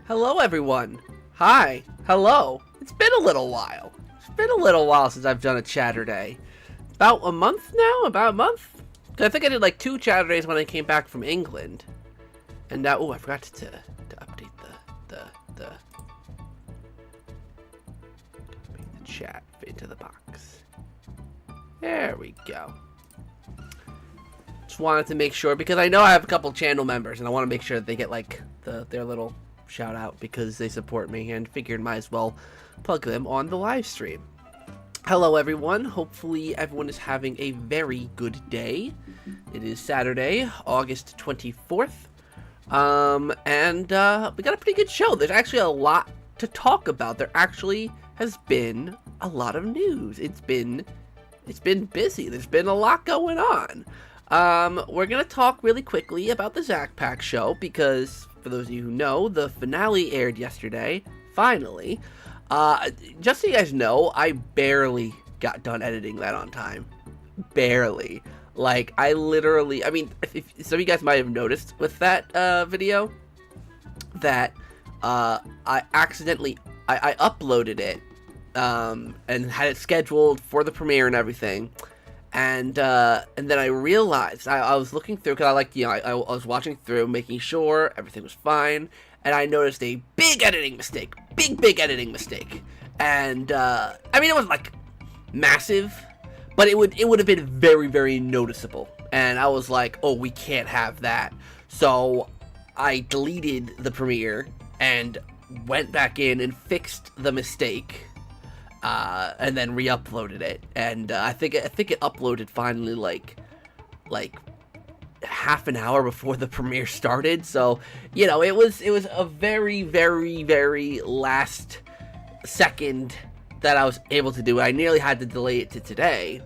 Hello, everyone. Hi. Hello. It's been a little while. It's been a little while since I've done a Chaturday. About a month now? About a month? 'Cause I think I did like 2 Chaturdays when I came back from England. And now, oh, I forgot to update the chat into the box. There we go. Just wanted to make sure, because I know I have a couple channel members, and I want to make sure that they get like their little shout out because they support me, and figured might as well plug them on the live stream. Hello everyone, hopefully everyone is having a very good day. It is Saturday, August 24th, and we got a pretty good show. There's actually a lot to talk about. There actually has been a lot of news. It's been busy. There's been a lot going on. We're gonna talk really quickly about the Zach Pack show, because for those of you who know, the finale aired yesterday, finally. Just so you guys know, I barely got done editing that on time. Barely. Like, I mean, if some of you guys might have noticed with that, video, that, I accidentally, I uploaded it, and had it scheduled for the premiere and everything. And then I realized, I was looking through, because I was watching through, making sure everything was fine, and I noticed a big editing mistake. Big editing mistake. And, I mean, it wasn't, like, massive, but it would have been very noticeable. And I was like, oh, we can't have that. So, I deleted the premiere, and went back in and fixed the mistake. And then re-uploaded it, and I think it uploaded finally like half an hour before the premiere started. So, you know, it was a very last second that I was able to do it. I nearly had to delay it to today,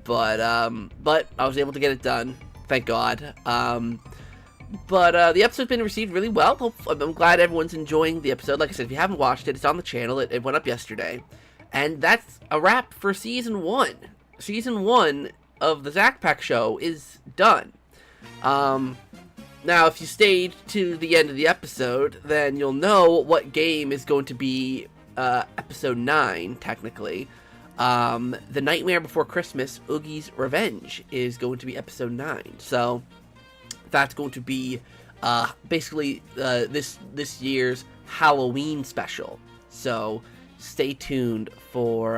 but I was able to get it done, thank God. But the episode's been received really well. I'm glad everyone's enjoying the episode. Like I said, if you haven't watched it, it's on the channel. It went up yesterday. And that's a wrap for Season 1. Season 1 of the Zach Pack show is done. Now, if you stayed to the end of the episode, then you'll know what game is going to be Episode 9, technically. The Nightmare Before Christmas, Oogie's Revenge, is going to be Episode 9. So, that's going to be basically this year's Halloween special. So, stay tuned for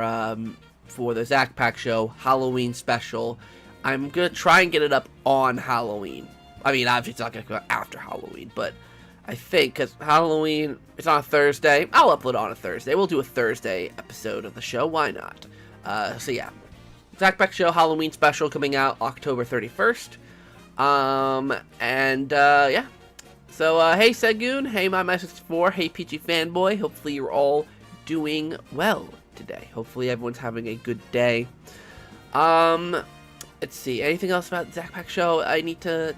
the Zach Pack show Halloween special. I'm gonna try and get it up on Halloween. I mean, obviously it's not gonna go after Halloween, but I think because Halloween it's on a Thursday, I'll upload it on a Thursday. We'll do a Thursday episode of the show. Why not? So yeah, Zach Pack show Halloween special coming out October 31st. Yeah. So hey Segun, hey My64, hey Peachy Fanboy. Hopefully you're all doing well today. Hopefully everyone's having a good day. Let's see. Anything else about the Zach Pack show I need to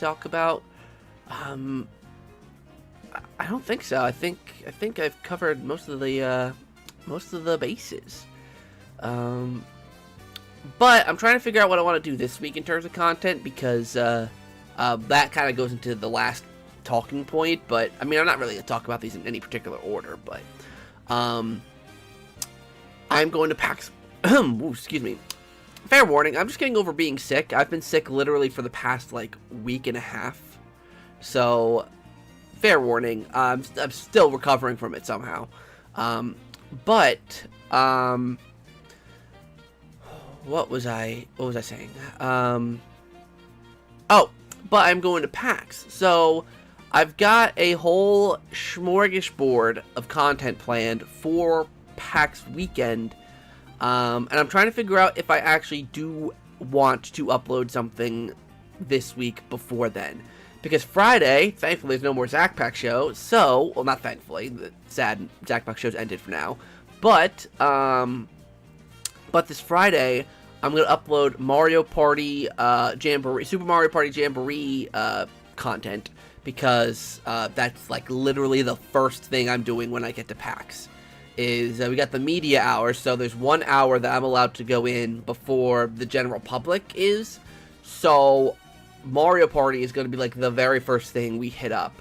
talk about? I don't think so. I think I've covered most of the bases. But I'm trying to figure out what I want to do this week in terms of content, because that kind of goes into the last talking point. But I mean, I'm not really gonna talk about these in any particular order, but I'm going to PAX. Ooh, excuse me. Fair warning, I'm just getting over being sick. I've been sick literally for the past, like, week and a half. So, fair warning. I'm still recovering from it somehow. What was I saying? Oh, but I'm going to PAX. So, I've got a whole smorgasbord of content planned for PAX weekend, and I'm trying to figure out if I actually do want to upload something this week before then. Because Friday, thankfully, there's no more Zach Pack show, so, well, not thankfully, the sad Zach Pack show's ended for now, but this Friday, I'm going to upload Mario Party Jamboree, Super Mario Party Jamboree content, because that's like literally the first thing I'm doing when I get to PAX. Is we got the media hour, so there's 1 hour that I'm allowed to go in before the general public is. So Mario Party is going to be like the very first thing we hit up.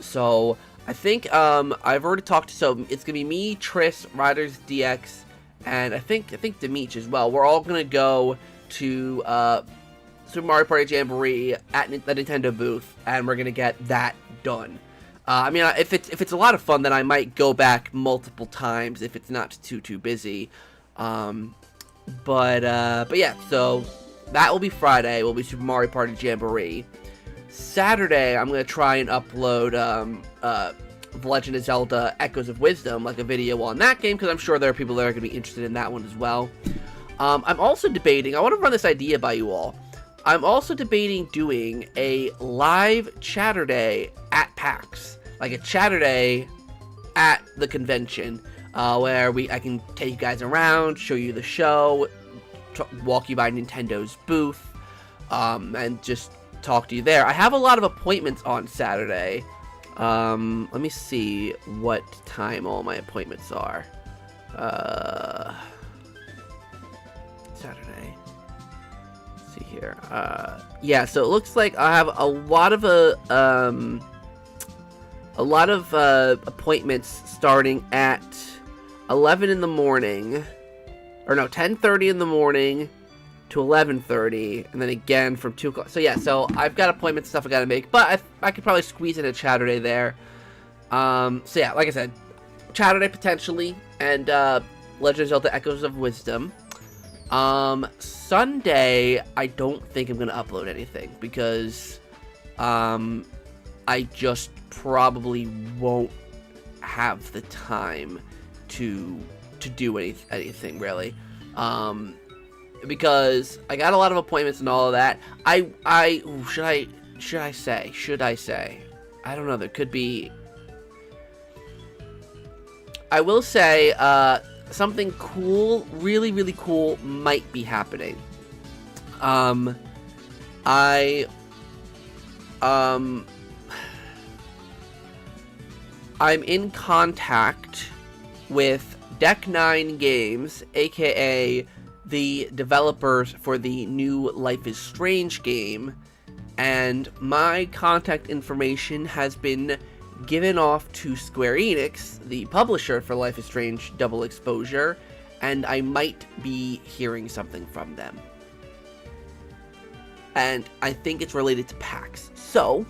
So I think I've already talked to, so it's gonna be me, Tris, Riders DX, and I think Demeech as well. We're all gonna go to Super Mario Party Jamboree at the Nintendo booth, and we're gonna get that done. I mean, if it's a lot of fun, then I might go back multiple times if it's not too busy. But yeah, so that will be Friday. Will be Super Mario Party Jamboree. Saturday, I'm gonna try and upload The Legend of Zelda: Echoes of Wisdom, like a video on that game, because I'm sure there are people that are gonna be interested in that one as well. I'm also debating. I want to run this idea by you all. I'm also debating doing a live Chaturday at PAX. Like a Chaturday at the convention, where I can take you guys around, show you the show, walk you by Nintendo's booth, and just talk to you there. I have a lot of appointments on Saturday. Let me see what time all my appointments are. Saturday. Let's see here. Yeah, so it looks like I have a lot of appointments starting at 11 in the morning, or no, 10:30 in the morning to 11:30, and then again from 2 o'clock. So yeah, so I've got appointments, stuff I gotta make, but I could probably squeeze in a Chaturday there. So yeah, like I said, Chaturday potentially, and Legend of Zelda: Echoes of Wisdom. Sunday, I don't think I'm gonna upload anything, because I just probably won't have the time to do anything really, because I got a lot of appointments and all of that. Should I say I don't know, there could be, I will say something cool, really cool might be happening. I'm in contact with Deck 9 Games, aka the developers for the new Life is Strange game, and my contact information has been given off to Square Enix, the publisher for Life is Strange Double Exposure, and I might be hearing something from them. And I think it's related to PAX. So,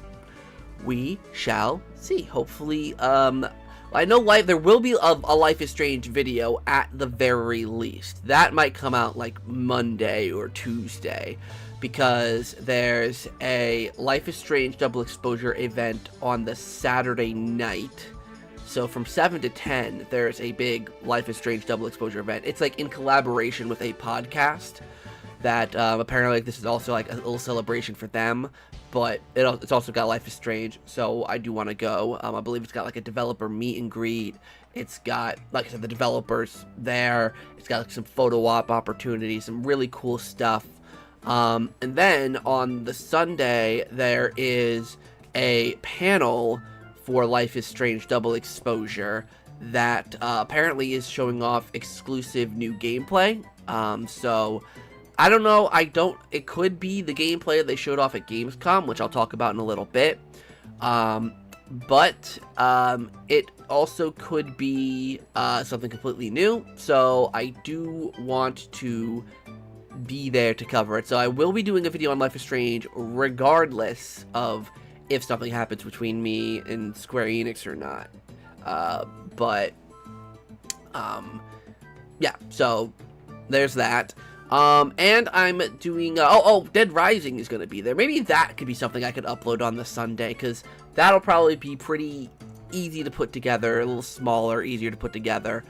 we shall see. Hopefully, I know there will be a Life is Strange video at the very least. That might come out like Monday or Tuesday, because there's a Life is Strange Double Exposure event on the Saturday night. So from 7 to 10, there's a big Life is Strange Double Exposure event. It's like in collaboration with a podcast that apparently this is also like a little celebration for them, but it's also got Life is Strange, so I do want to go. I believe it's got like a developer meet and greet. It's got, like I said, the developers there. It's got like some photo op opportunities, some really cool stuff. And then on the Sunday, there is a panel for Life is Strange Double Exposure that apparently is showing off exclusive new gameplay. So I don't know. It could be the gameplay they showed off at GamesCom, which I'll talk about in a little bit. But it also could be something completely new. So I do want to be there to cover it. So I will be doing a video on Life is Strange regardless of if something happens between me and Square Enix or not. Yeah, so there's that. And I'm doing, Dead Rising is going to be there. Maybe that could be something I could upload on the Sunday, because that'll probably be pretty easy to put together, a little smaller, easier to put together.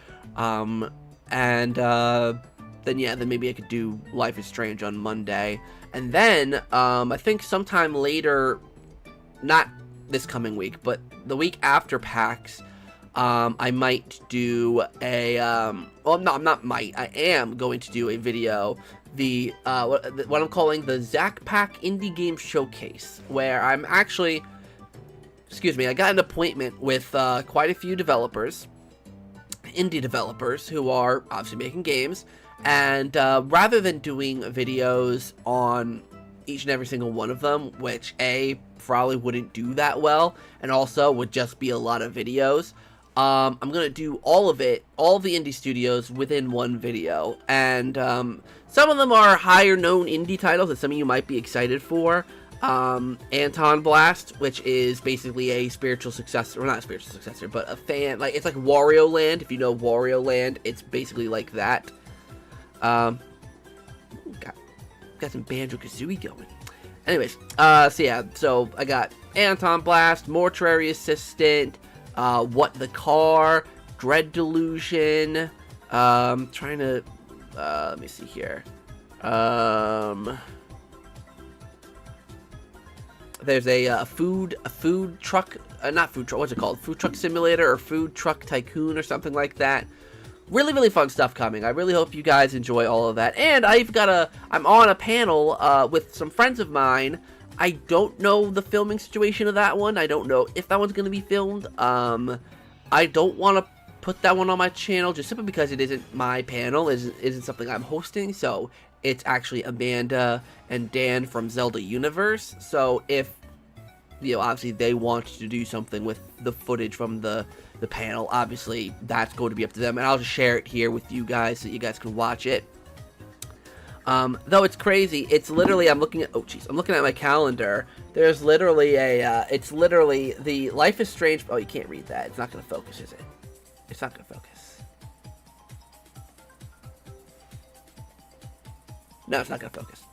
Then maybe I could do Life is Strange on Monday. And then, I think sometime later, not this coming week, but the week after PAX, I might do a, I am going to do a video, what I'm calling the Zack Pack Indie Game Showcase, where I'm actually, I got an appointment with, quite a few developers, indie developers, who are obviously making games, and, rather than doing videos on each and every single one of them, which, probably wouldn't do that well, and also would just be a lot of videos. I'm gonna do all of it, all the indie studios within one video, and some of them are higher known indie titles that some of you might be excited for. Anton Blast, which is basically a spiritual successor, or not a spiritual successor, but a fan, like, it's like Wario Land. If you know Wario Land, it's basically like that. Got some Banjo-Kazooie going. Anyways, so yeah, so I got Anton Blast, Mortuary Assistant, What the Car, Dread Delusion, trying to, let me see here, there's a food truck, not food truck, what's it called, Food Truck Simulator, or Food Truck Tycoon, or something like that. Really, really fun stuff coming. I really hope you guys enjoy all of that. And I'm on a panel with some friends of mine. I don't know the filming situation of that one. I don't know if that one's going to be filmed. I don't want to put that one on my channel just simply because it isn't my panel. It isn't something I'm hosting. So it's actually Amanda and Dan from Zelda Universe. So if, you know, obviously they want to do something with the footage from the panel, obviously that's going to be up to them, and I'll just share it here with you guys so you guys can watch it. Though it's crazy, it's literally, I'm looking at my calendar. There's literally it's literally the Life is Strange. Oh, you can't read that. It's not going to focus, is it? It's not going to focus. No, it's not going to focus.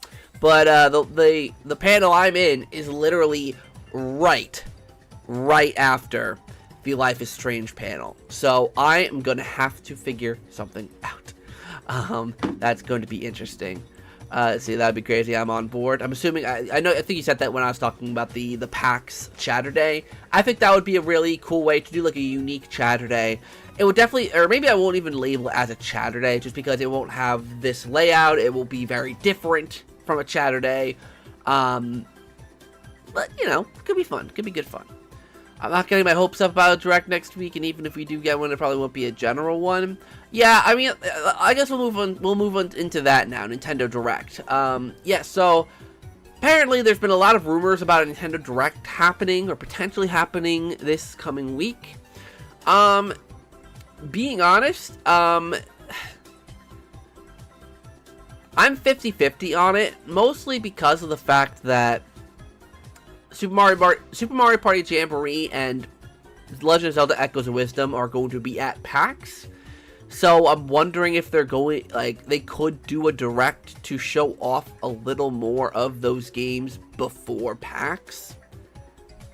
But the panel I'm in is literally right after the Life is Strange panel. So I am going to have to figure something out. That's going to be interesting. See, that'd be crazy. I'm on board. I'm assuming, I think you said that when I was talking about the PAX Chaturday. I think that would be a really cool way to do like a unique Chaturday. It would definitely, or maybe I won't even label it as a Chaturday just because it won't have this layout. It will be very different from a Chaturday. But, you know, it could be fun. It could be good fun. I'm not getting my hopes up about a Direct next week, and even if we do get one, it probably won't be a general one. Yeah, I mean, I guess we'll move on into that now, Nintendo Direct. Yeah, so apparently there's been a lot of rumors about a Nintendo Direct happening, or potentially happening this coming week. Being honest, I'm 50-50 on it, mostly because of the fact that Super Mario Party Jamboree and Legend of Zelda Echoes of Wisdom are going to be at PAX. So I'm wondering if they're going, like, they could do a Direct to show off a little more of those games before PAX,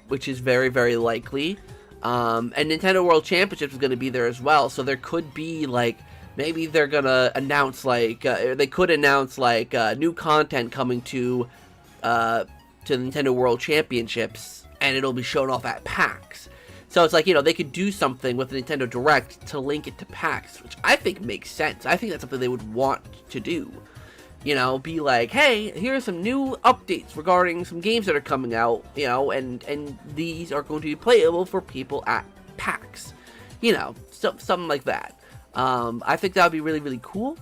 which is very, very likely. And Nintendo World Championships is going to be there as well, so there could be, like, maybe they're going to announce, like, they could announce, like, new content coming to the Nintendo World Championships, and it'll be shown off at PAX. So it's like, you know, they could do something with the Nintendo Direct to link it to PAX, which I think makes sense. I think that's something they would want to do. You know, be like, hey, here are some new updates regarding some games that are coming out, you know, and these are going to be playable for people at PAX. You know, something like that. I think that would be really, really cool.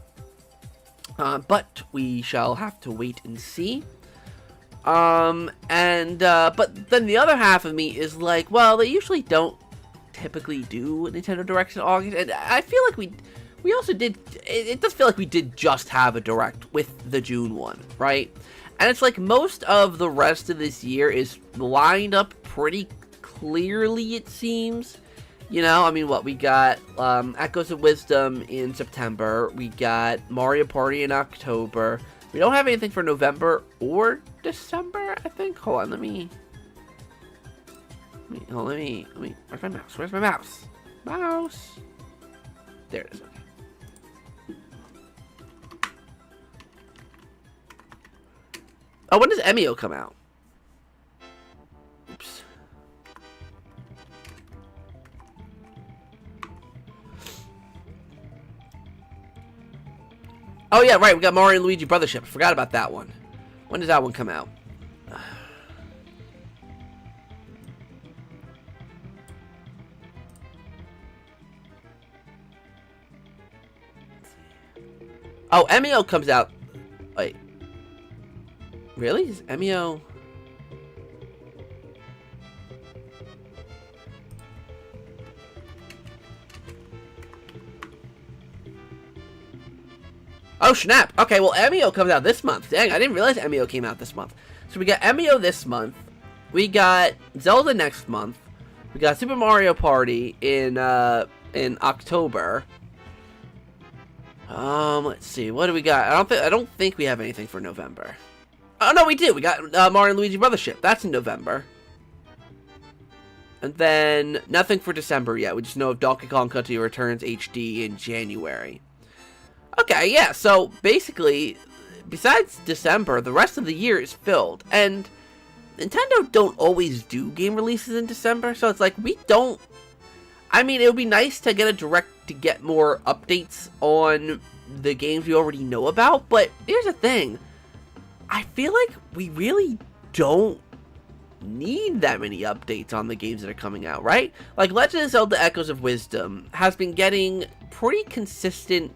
But we shall have to wait and see. But then the other half of me is like, well, they usually don't typically do Nintendo Direct in August, and I feel like we also did, it does feel like we did just have a Direct with the June one, right? And it's like most of the rest of this year is lined up pretty clearly, it seems. You know, I mean, what, we got Echoes of Wisdom in September, we got Mario Party in October. We don't have anything for November or December, I think. Hold on, let me, where's my mouse? Where's my mouse? Mouse. There it is, okay. Oh, when does Emio come out? Oops. Oh yeah, right, we got Mario and Luigi Brothership. Forgot about that one. When does that one come out? Oh, Emio comes out. Wait. Really? Is Emio... Oh, snap. Okay, well, MEO comes out this month. Dang, I didn't realize MEO came out this month. So we got MEO this month. We got Zelda next month. We got Super Mario Party in October. Let's see. What do we got? I don't think we have anything for November. Oh, no, we do. We got Mario and Luigi Brothership. That's in November. And then nothing for December yet. We just know of Donkey Kong Country Returns HD in January. Okay, yeah, so basically, besides December, the rest of the year is filled. And Nintendo don't always do game releases in December, so it's like, we don't... I mean, it would be nice to get a Direct to get more updates on the games we already know about, but here's the thing. I feel like we really don't need that many updates on the games that are coming out, right? Like, Legend of Zelda Echoes of Wisdom has been getting pretty consistent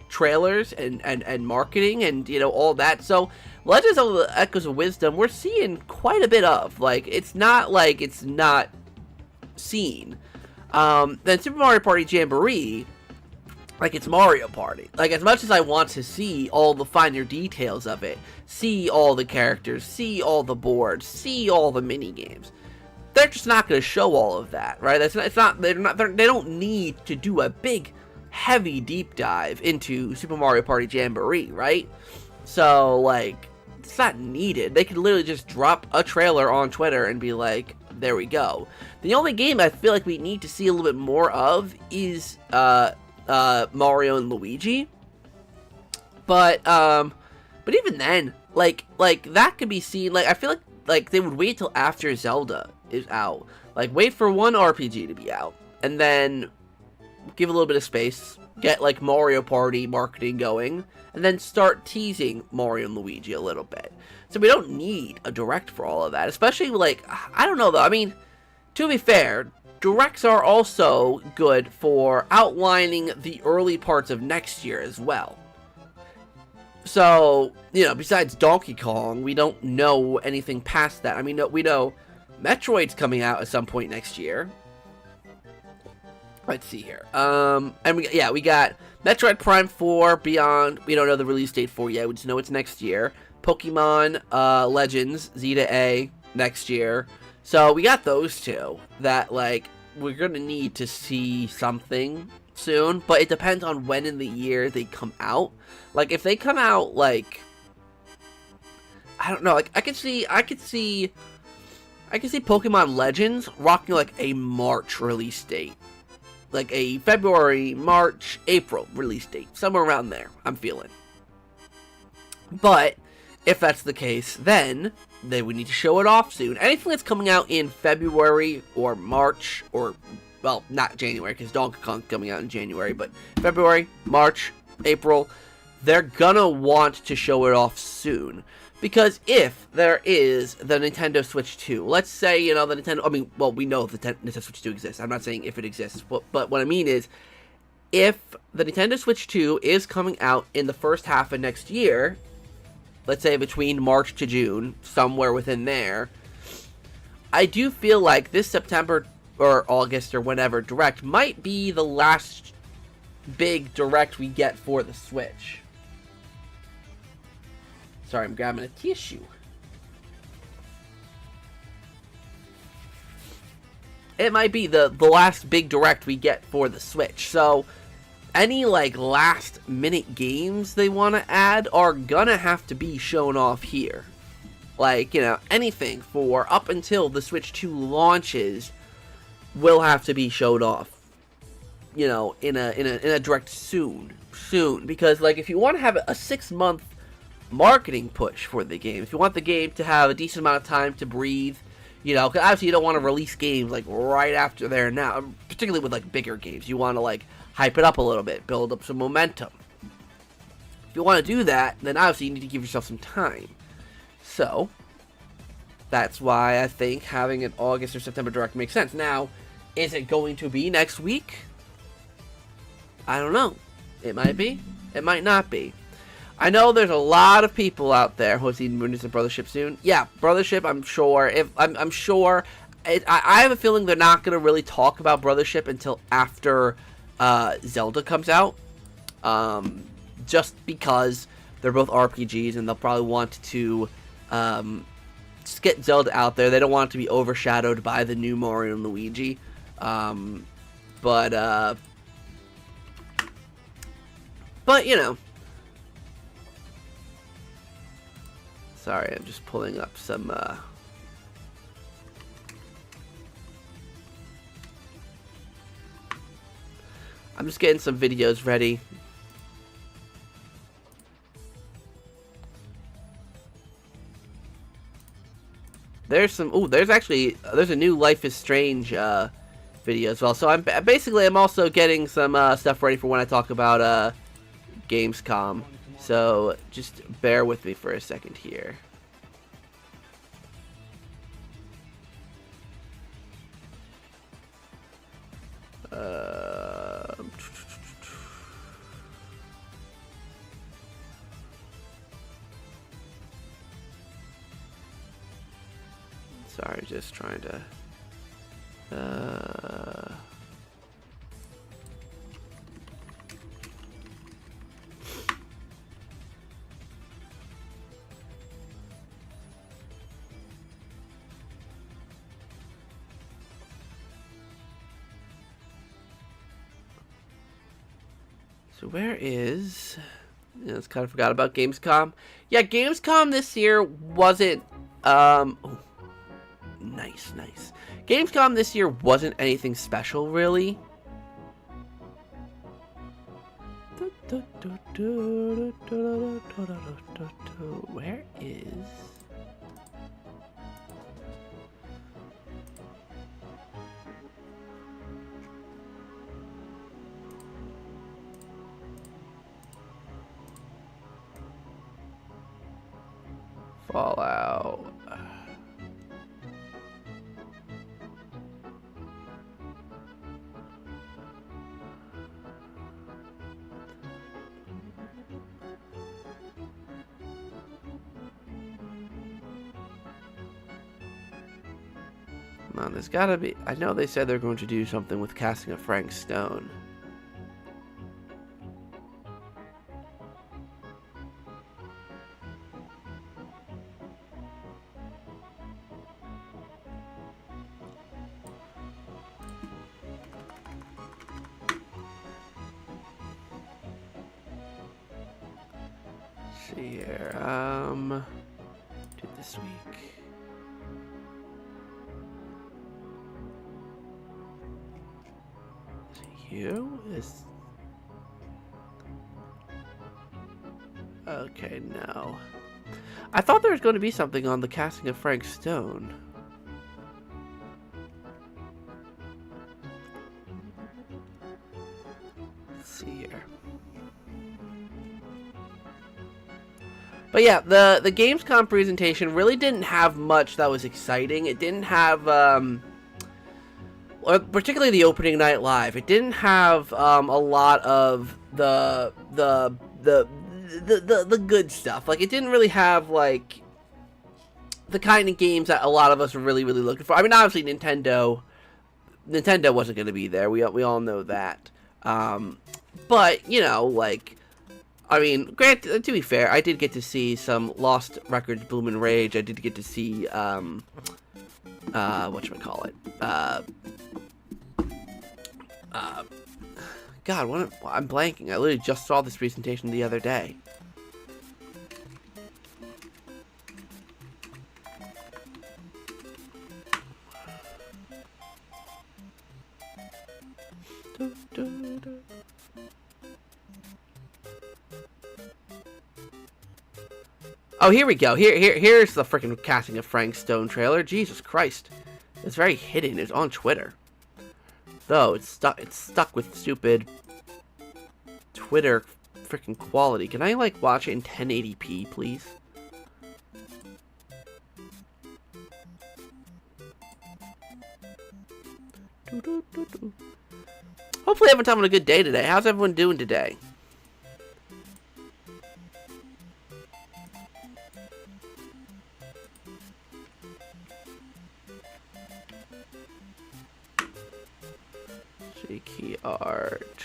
trailers and marketing and, you know, all that. So Legend of Zelda Echoes of Wisdom, we're seeing quite a bit of. Like, it's not like it's not seen. Then Super Mario Party Jamboree, like, it's Mario Party. Like, as much as I want to see all the finer details of it, see all the characters, see all the boards, see all the mini games, they're just not going to show all of that, right? They don't need to do a big, heavy deep dive into Super Mario Party Jamboree, right? So, like, it's not needed. They could literally just drop a trailer on Twitter and be like, there we go. The only game I feel like we need to see a little bit more of is Mario and Luigi. But even then, like that could be seen. Like, I feel like they would wait till after Zelda is out. Like, wait for one RPG to be out, and then give a little bit of space, get like Mario Party marketing going, and then start teasing Mario and Luigi a little bit. So we don't need a Direct for all of that, especially, like, I don't know though. I mean, to be fair, Directs are also good for outlining the early parts of next year as well. So, you know, besides Donkey Kong, we don't know anything past that. I mean, we know Metroid's coming out at some point next year. Let's see here. And we got Metroid Prime 4 Beyond. We don't know the release date for yet. We just know it's next year. Pokemon Legends Zeta A next year. So we got those two that, like, we're gonna need to see something soon, but it depends on when in the year they come out. Like, if they come out, like, I don't know, like, I could see Pokemon Legends rocking, like, a March release date. Like, a February, March, April release date. Somewhere around there, I'm feeling. But if that's the case, then they would need to show it off soon. Anything that's coming out in February or March, or, well, not January, because Donkey Kong's coming out in January, but February, March, April, they're gonna want to show it off soon. Because if there is the Nintendo Switch 2, let's say, you know, the Nintendo, I mean, well, we know the Nintendo Switch 2 exists. I'm not saying if it exists, but what I mean is, if the Nintendo Switch 2 is coming out in the first half of next year, let's say between March to June, somewhere within there, I do feel like this September or August or whenever Direct might be the last big Direct we get for the Switch. Sorry, I'm grabbing a tissue. It might be the last big Direct we get for the Switch. So, any, like, last minute games they want to add are gonna have to be shown off here. Like, you know, anything for up until the Switch 2 launches will have to be showed off, you know, in a Direct soon. Because, like, if you want to have a 6-month marketing push for the game, if you want the game to have a decent amount of time to breathe, you know, because obviously you don't want to release games, like, right after there now, particularly with, like, bigger games. You want to, like, hype it up a little bit, build up some momentum. If you want to do that, then obviously you need to give yourself some time. So, that's why I think having an August or September Direct makes sense. Now, is it going to be next week? I don't know. It might be. It might not be. I know there's a lot of people out there who have seen Moon's and Brothership soon. Yeah, Brothership, I'm sure. I'm sure. I have a feeling they're not going to really talk about Brothership until after Zelda comes out. just because they're both RPGs and they'll probably want to just get Zelda out there. They don't want it to be overshadowed by the new Mario and Luigi. But you know. Sorry, I'm just pulling up some I'm just getting some videos ready. There's some. There's a new Life is Strange video as well. So I'm also getting some stuff ready for when I talk about GamesCom. So just bear with me for a second here. Sorry, just trying to. So where is? Yeah, I kind of forgot about Gamescom. Yeah, Gamescom this year wasn't. Nice. Gamescom this year wasn't anything special, really. Where is? Fallout. Man, there's gotta be. I know they said they're going to do something with casting of Frank Stone. Let's see here. Do this week. You is okay. No, I thought there was going to be something on the casting of Frank Stone. Let's see here. But yeah, the Gamescom presentation really didn't have much that was exciting. It didn't have particularly the opening night live. It didn't have a lot of the good stuff. Like, it didn't really have like the kind of games that a lot of us were really looking for. I mean, obviously Nintendo wasn't going to be there. We all know that. But you know, like, I mean, granted, to be fair, I did get to see some Lost Records Bloom and Rage. I did get to see whatchamacallit. God, I'm blanking. I literally just saw this presentation the other day. Oh, here we go. Here's the freaking casting of Frank Stone trailer. Jesus Christ. It's very hidden. It's on Twitter. Though, it's stuck with stupid Twitter freaking quality. Can I, like, watch it in 1080p, please? Hopefully everyone's having a good day today. How's everyone doing today? Key art.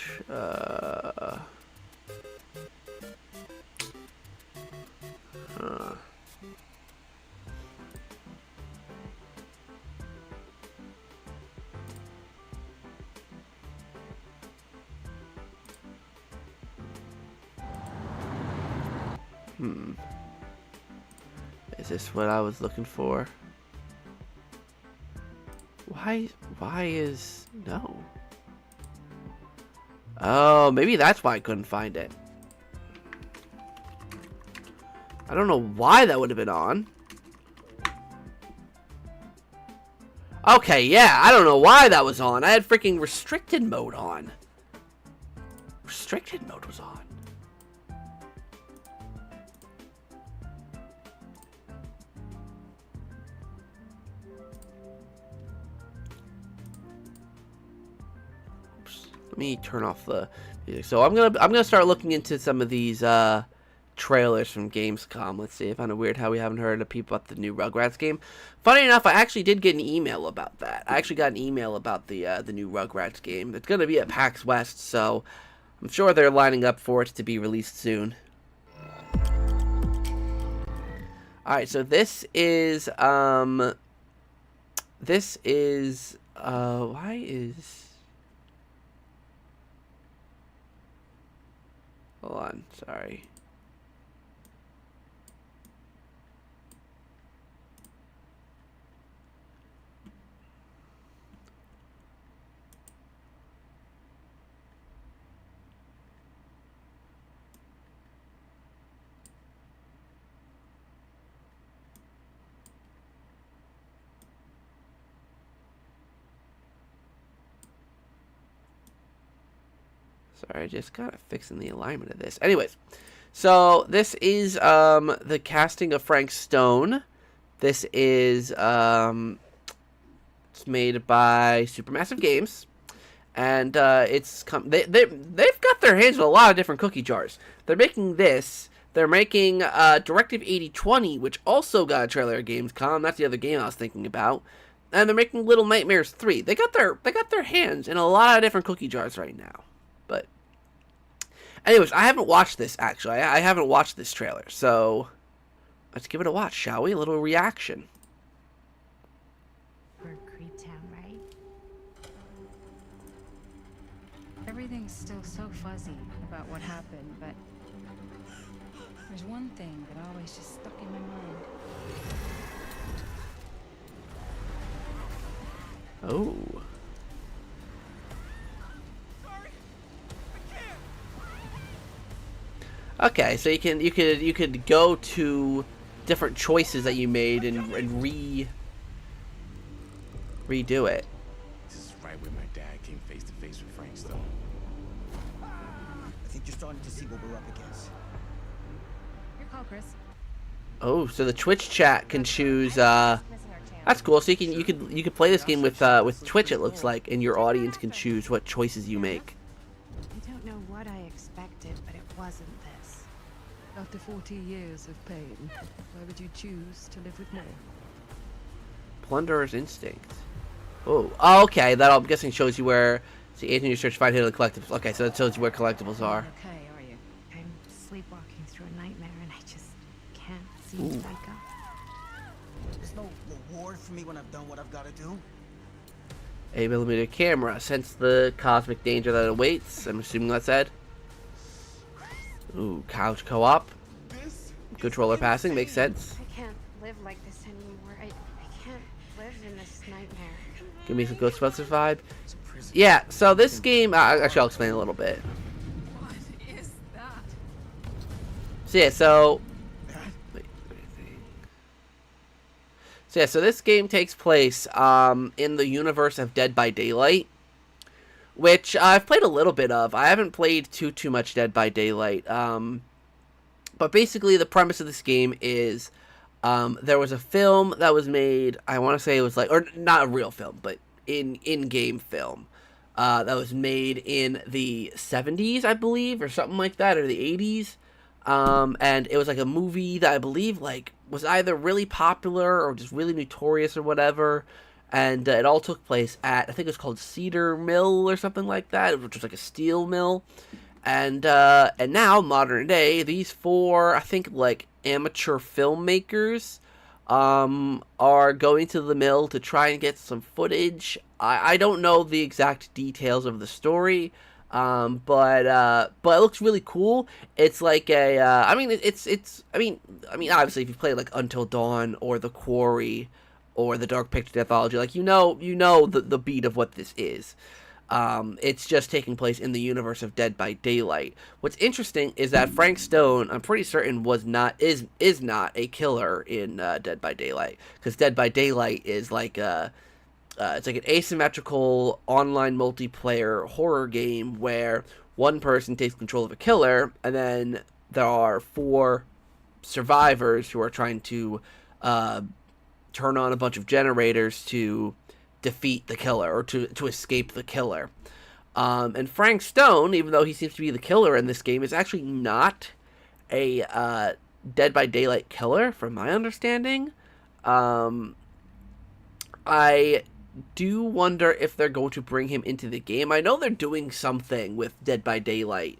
Is this what I was looking for? Why is... No. Oh, maybe that's why I couldn't find it. I don't know why that would have been on. Okay, yeah, I don't know why that was on. I had freaking restricted mode on. Restricted mode was on. Oops. Let me turn off the music. So I'm gonna start looking into some of these trailers from Gamescom. Let's see. I found it weird how we haven't heard of people about the new Rugrats game. Funny enough, I actually did get an email about that. I actually got an email about the new Rugrats game. It's going to be at PAX West, so I'm sure they're lining up for it to be released soon. Alright, so this is, why is... Hold on, sorry. Sorry, I just got fixing the alignment of this. Anyways, so this is the casting of Frank Stone. This is it's made by Supermassive Games, and they've got their hands in a lot of different cookie jars. They're making this. They're making Directive 8020, which also got a trailer at Gamescom. That's the other game I was thinking about. And they're making Little Nightmares 3. They got their hands in a lot of different cookie jars right now. But anyways, I haven't watched this, actually. I haven't watched this trailer, so let's give it a watch, shall we? A little reaction. We're Creeptown, right? Everything's still so fuzzy about what happened, but there's one thing that always just stuck in my mind. Oh. Okay, so you could go to different choices that you made and redo it. This is right where my dad came face to face with Frank Stone. I think you're starting to see what we're up against. Your call, Chris. Oh, so the Twitch chat can choose. That's cool. So you could play this game with Twitch. It looks like, and your audience can choose what choices you make. I don't know what I expected, but it wasn't this. After 40 years of pain, why would you choose to live with more? Plunderer's Instinct. Oh, okay. That I'm guessing shows you where. See, Anthony, you search, find hidden collectibles. Okay, so that tells you where collectibles are. Okay, are you? I'm sleepwalking through a nightmare, and I just can't seem to wake up. There's no reward for me when I've done what I've got to do. 8mm camera. Sense the cosmic danger that awaits. I'm assuming that's said. Ooh, couch co-op. Controller passing makes sense. I can't live like this anymore. I can't live in this nightmare. Give me some Ghostbusters vibe. Yeah, so this game, actually I'll explain a little bit. What is that? So yeah, so this game takes place in the universe of Dead by Daylight, which I've played a little bit of. I haven't played too much Dead by Daylight. But basically the premise of this game is there was a film that was made, I want to say it was like, or not a real film, but in-game film that was made in the 70s, I believe, or something like that, or the 80s. And it was like a movie that I believe like was either really popular or just really notorious or whatever. And it all took place at, I think it was called Cedar Mill or something like that, which was like a steel mill. And now, modern day, these four, I think, like, amateur filmmakers are going to the mill to try and get some footage. I don't know the exact details of the story, But it looks really cool. It's like a, I mean, obviously, if you play like Until Dawn or The Quarry or The Dark Picture Anthology, like you know the beat of what this is. It's just taking place in the universe of Dead by Daylight. What's interesting is that Frank Stone, I'm pretty certain, is not a killer in Dead by Daylight, because Dead by Daylight is like it's like an asymmetrical online multiplayer horror game where one person takes control of a killer, and then there are 4 survivors who are trying to turn on a bunch of generators to defeat the killer, or to escape the killer. And Frank Stone, even though he seems to be the killer in this game, is actually not a Dead by Daylight killer, from my understanding. I do wonder if they're going to bring him into the game. I know they're doing something with Dead by Daylight,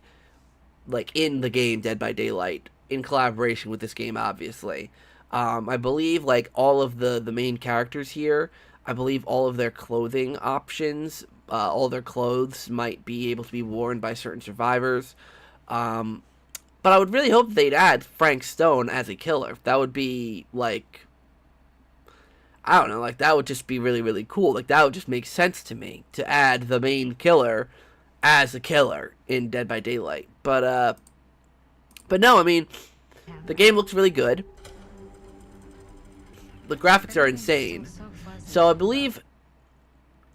like in the game Dead by Daylight, in collaboration with this game, obviously. I believe like all of the main characters here, I believe all of their clothing options, all their clothes might be able to be worn by certain survivors. But I would really hope they'd add Frank Stone as a killer. That would be like, I don't know, like that would just be really, really cool. Like that would just make sense to me, to add the main killer as a killer in Dead by Daylight. But no, I mean, the game looks really good. The graphics are insane. So I believe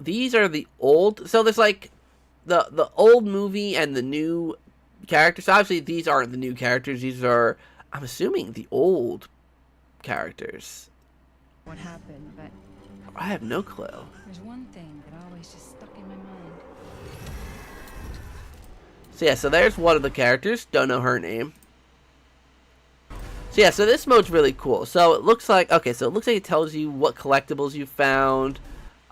these are the old, so there's like the old movie and the new characters. Obviously these aren't the new characters, these are, I'm assuming, the old characters. What happened, but I have no clue. there's one thing that always just stuck in my mind. So yeah, so there's one of the characters, don't know her name. So yeah, so this mode's really cool. So it looks like, okay, so it looks like it tells you what collectibles you found,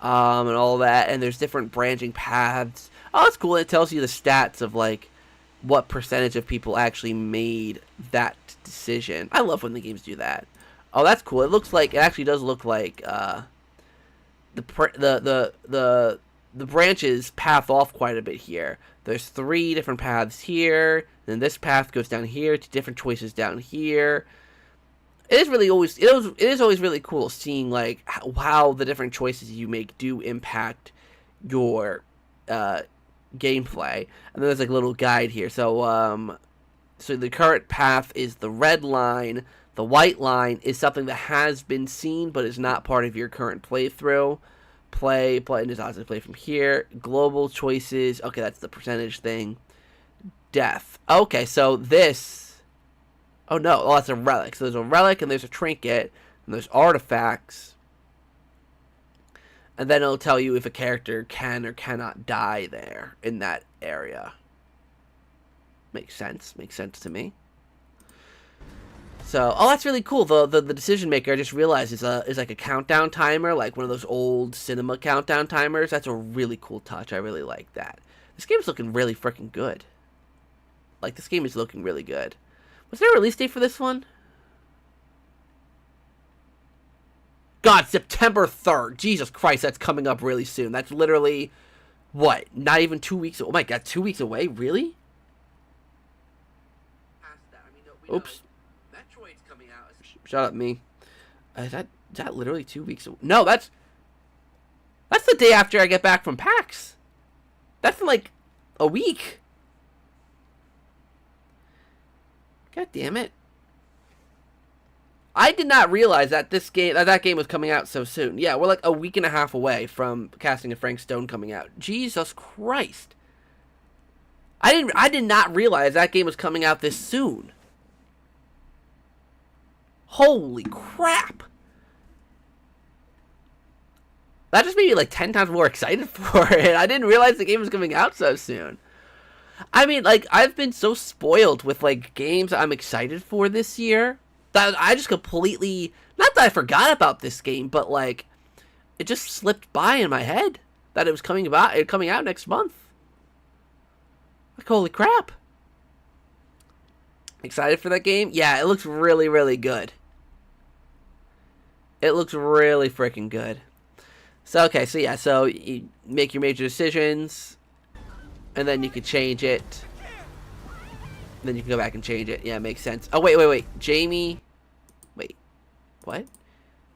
and all that, and there's different branching paths. Oh, that's cool. It tells you the stats of like what percentage of people actually made that decision. I love when the games do that. Oh, that's cool. It looks like, it actually does look like the branches path off quite a bit here. There's 3 different paths here, then this path goes down here to different choices down here. It is always really cool seeing like how the different choices you make do impact your gameplay. And then there's like a little guide here. So so the current path is the red line. The white line is something that has been seen but is not part of your current playthrough. Play and just obviously play from here. Global choices. Okay, that's the percentage thing. Death. Okay, so this. Oh no, oh, that's a relic. So there's a relic and there's a trinket and there's artifacts. And then it'll tell you if a character can or cannot die there in that area. Makes sense. Makes sense to me. So, oh, that's really cool. The decision maker, I just realized, is like a countdown timer, like one of those old cinema countdown timers. That's a really cool touch. I really like that. This game is looking really freaking good. Like, this game is looking really good. Was there a release date for this one? God, September 3rd. Jesus Christ, that's coming up really soon. That's literally, what, not even 2 weeks. Oh my God, 2 weeks away? Really? Oops. Shut up, me. Is that literally 2 weeks away? No, that's the day after I get back from PAX. That's in like a week. God damn it. I did not realize that that game was coming out so soon. Yeah, we're like a week and a half away from Casting of Frank Stone coming out. Jesus Christ. I did not realize that game was coming out this soon. Holy crap. That just made me like 10 times more excited for it. I didn't realize the game was coming out so soon. I mean, like, I've been so spoiled with like games I'm excited for this year that I just completely, not that I forgot about this game, but like it just slipped by in my head that it was coming out next month. Like, holy crap. Excited for that game? Yeah, it looks really, really good. It looks really freaking good. So, okay, so yeah, so you make your major decisions. and then you can change it. Then you can go back and change it. Yeah, makes sense. Oh, wait. Jamie. Wait. What?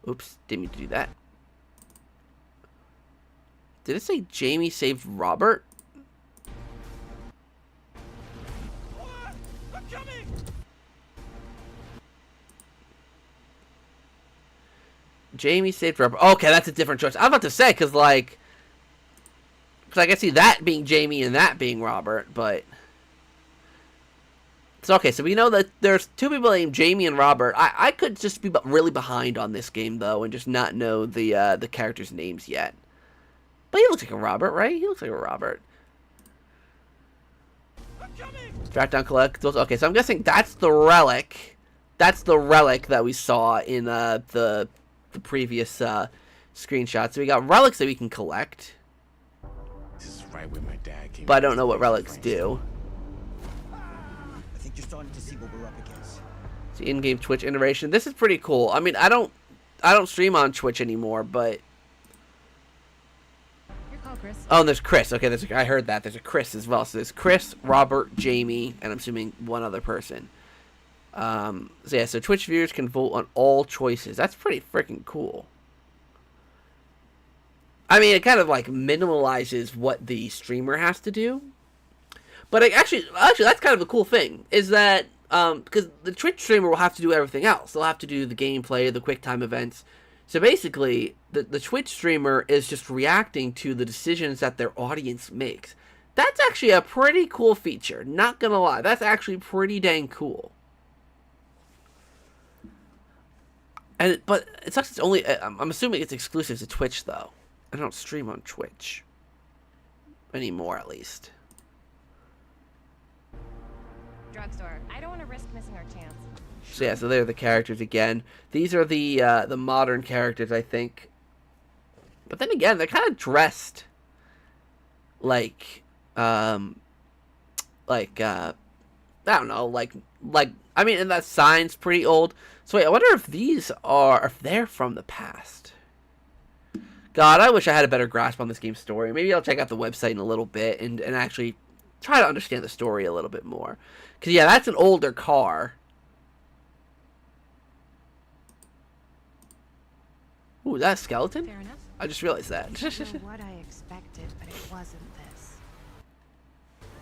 Oops. Didn't mean to do that. Did it say Jamie saved Robert? I'm coming! Jamie saved Robert. Okay, that's a different choice. I was about to say, because, like... Because I can see that being Jamie and that being Robert, but... So, okay, so we know that there's two people named Jamie and Robert. I could just be really behind on this game, though, and just not know the characters' names yet. But he looks like a Robert, right? He looks like a Robert. I'm coming! Track down collectibles. Okay, so I'm guessing that's the relic. That's the relic that we saw in the previous screenshot. So we got relics that we can collect. This is right where my dad came. But I don't know what relics do. I think you're starting to see what we're up against. It's the in-game Twitch iteration. This is pretty cool. I mean, I don't stream on Twitch anymore, but Your call, Chris. oh, and there's Chris. Okay, I heard that. There's a Chris as well. So there's Chris, Robert, Jamie, and I'm assuming one other person. So yeah, so Twitch viewers can vote on all choices. That's pretty freaking cool. I mean, it kind of like minimalizes what the streamer has to do. But actually, that's kind of a cool thing. Is that because the Twitch streamer will have to do everything else. They'll have to do the gameplay, the QuickTime events. So basically, the Twitch streamer is just reacting to the decisions that their audience makes. That's actually a pretty cool feature. Not gonna lie, that's actually pretty dang cool. But it sucks. It's only. I'm assuming it's exclusive to Twitch though. I don't stream on Twitch anymore, at least. Drugstore. I don't want to risk missing our chance. So yeah, so they're the characters again. These are the modern characters, I think. But then again, they're kind of dressed like I don't know, like I mean, and that sign's pretty old. So wait, I wonder if they're from the past. God, I wish I had a better grasp on this game's story. Maybe I'll check out the website in a little bit and actually try to understand the story a little bit more. Because, yeah, that's an older car. Ooh, that skeleton? Fair enough. I just realized that. I don't know what I expected, but it wasn't this.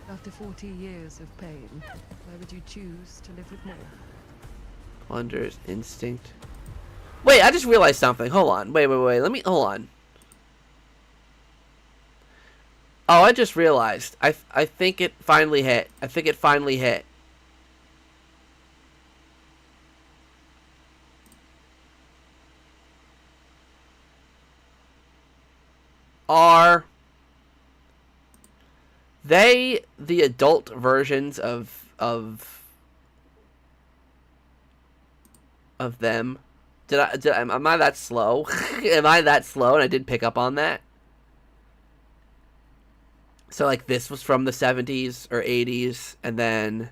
After 40 years of pain, why would you choose to live with more? Plunder's instinct. Wait, I just realized something. Hold on. Wait. Hold on. Oh, I just realized. I think it finally hit. Are they the adult versions of them? Am I that slow? Am I that slow and I didn't pick up on that? So, like, this was from the 70s or 80s, and then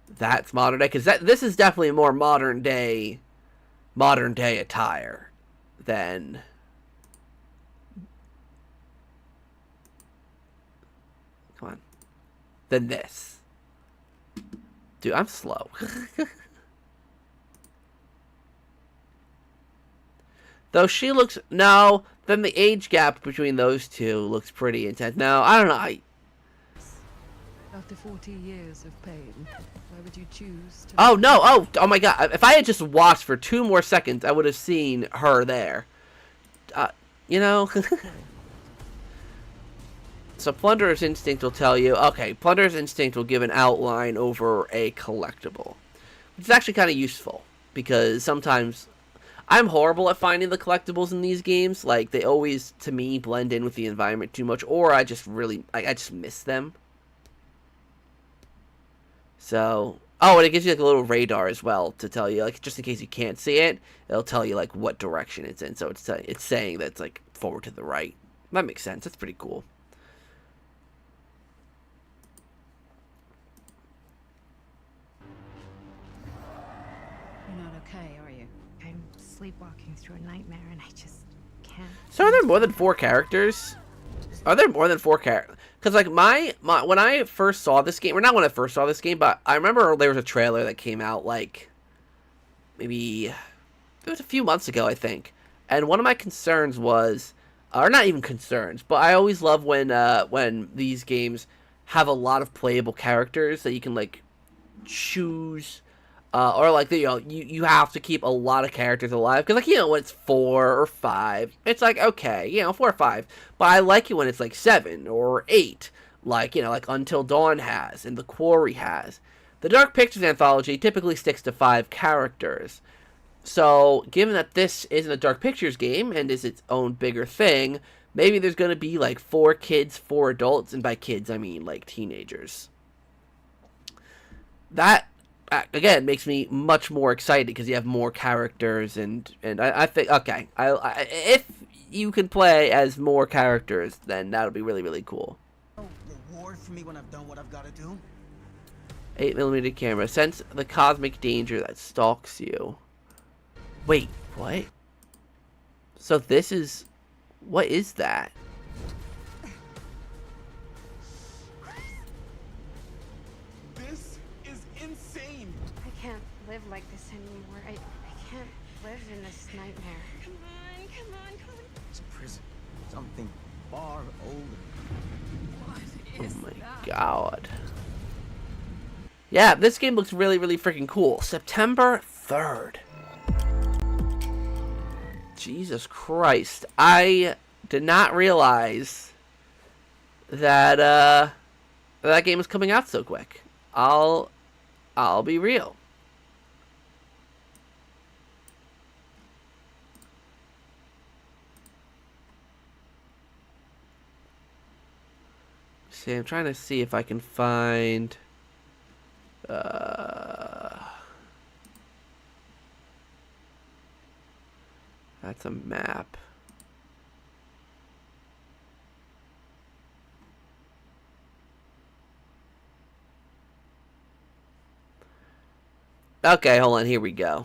that's modern day. Because this is definitely more modern day attire than... Come on. Than this. Dude, I'm slow. Though she looks... No, then the age gap between those two looks pretty intense. No, I don't know. After 40 years of pain, why would you choose to... Oh, no. Oh my God. If I had just watched for 2 more seconds, I would have seen her there. You know? So Plunderer's Instinct will tell you... Okay, Plunderer's Instinct will give an outline over a collectible. Which is actually kind of useful. Because sometimes... I'm horrible at finding the collectibles in these games. Like, they always, to me, blend in with the environment too much. Or I just really... I just miss them. So... Oh, and it gives you, like, a little radar as well to tell you, like, just in case you can't see it, it'll tell you, like, what direction it's in. So it's saying that it's, like, forward to the right. That makes sense. That's pretty cool. You're not okay, are you? I'm sleepwalking through a nightmare and I just can't. So are there more than 4 characters? Are there more than 4 characters? Because, like, my when I first saw this game, or not when I first saw this game, but I remember there was a trailer that came out, like, maybe, it was a few months ago, I think. And one of my concerns was, or not even concerns, but I always love when these games have a lot of playable characters that you can, like, choose, or like, you know, you have to keep a lot of characters alive, because, like, you know, when it's 4 or 5, it's like, okay, you know, 4 or 5, but I like it when it's like 7 or 8, like, you know, like Until Dawn has and The Quarry has. The Dark Pictures anthology typically sticks to 5 characters, so given that this isn't a Dark Pictures game and is its own bigger thing, maybe there's going to be like 4 kids, 4 adults, and by kids I mean like teenagers. That, again, makes me much more excited because you have more characters, and I think, okay, if you can play as more characters, then that'll be really, really cool. No reward for me when I've done what I've got to do. 8mm camera. Sense the cosmic danger that stalks you. Wait, what? So this is... What is that? This is insane. I can't live like this anymore. I can't live in this nightmare. Come on. It's a prison. Something far older. Oh my god. Yeah, this game looks really, really freaking cool. September 3rd. Jesus Christ. I did not realize that that game is coming out so quick. I'll be real. See, I'm trying to see if I can find that's a map. Okay, hold on, here we go.